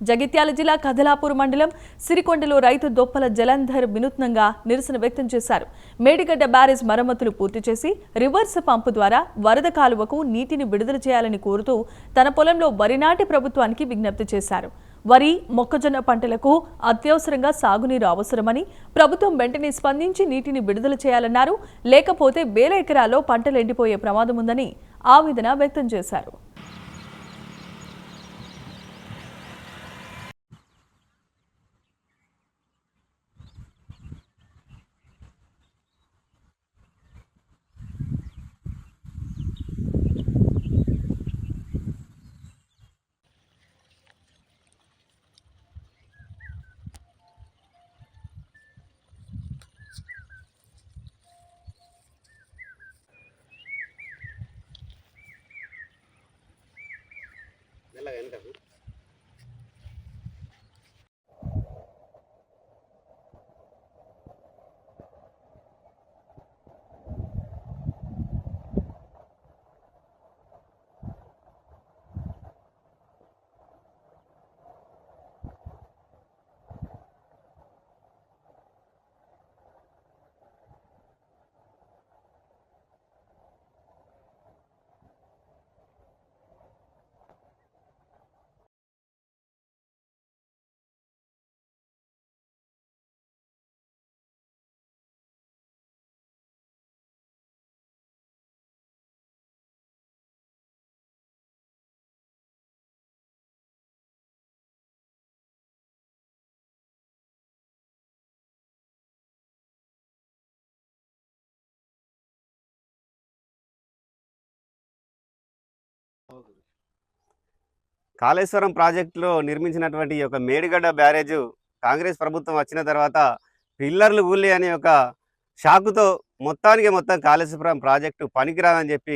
జగిత్యాల జిల్లా కదలాపూర్ మండలం సిరికొండలో రైతు దొప్పల జలంధర్ వినూత్నంగా నిరసన వ్యక్తం చేశారు. మేడిగడ్డ బ్యారేజ్ మరమ్మతులు పూర్తి చేసి రివర్స్ పంపు ద్వారా వరద కాలువకు నీటిని విడుదల చేయాలని కోరుతూ తన పొలంలో వరి నాటి ప్రభుత్వానికి విజ్ఞప్తి చేశారు. వరి, మొక్కజొన్న పంటలకు అత్యవసరంగా సాగునీరు అవసరమని ప్రభుత్వం వెంటనే స్పందించి నీటిని విడుదల చేయాలన్నారు. లేకపోతే వేల ఎకరాల్లో పంటలు ఎండిపోయే ప్రమాదం ఉందని ఆవేదన వ్యక్తం చేశారు. కాళేశ్వరం ప్రాజెక్టులో నిర్మించినటువంటి ఈ యొక్క మేడిగడ్డ బ్యారేజ్ కాంగ్రెస్ ప్రభుత్వం వచ్చిన తర్వాత పిల్లర్లు కూలి అనే ఒక షాకుతో మొత్తం కాళేశ్వరం ప్రాజెక్టు పనికిరాదని చెప్పి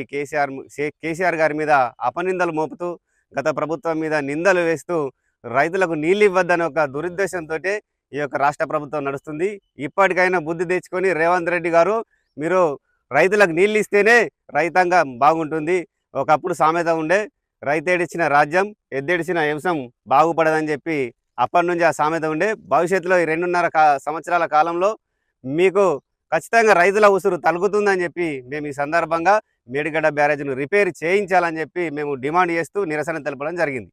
కేసీఆర్ గారి మీద అపనిందలు మోపుతూ గత ప్రభుత్వం మీద నిందలు వేస్తూ రైతులకు నీళ్ళు ఇవ్వద్దనే ఒక దురుద్దేశంతో ఈ యొక్క రాష్ట్ర ప్రభుత్వం నడుస్తుంది. ఇప్పటికైనా బుద్ధి తెచ్చుకొని రేవంత్ రెడ్డి గారు మీరు రైతులకు నీళ్ళు ఇస్తేనే రైతాంగం బాగుంటుంది. ఒకప్పుడు సామెత ఉండే, రైతేడిచిన రాజ్యం ఎద్దేడిచిన వంశం బాగుపడదని చెప్పి అప్పటి నుంచి ఆ సామెత ఉండే. భవిష్యత్తులో ఈ 2.5 సంవత్సరాల కాలంలో మీకు ఖచ్చితంగా రైతుల ఉసురు తలుగుతుందని చెప్పి మేము ఈ సందర్భంగా మేడిగడ్డ బ్యారేజ్ను రిపేర్ చేయించాలని చెప్పి మేము డిమాండ్ చేస్తూ నిరసన తెలపడం జరిగింది.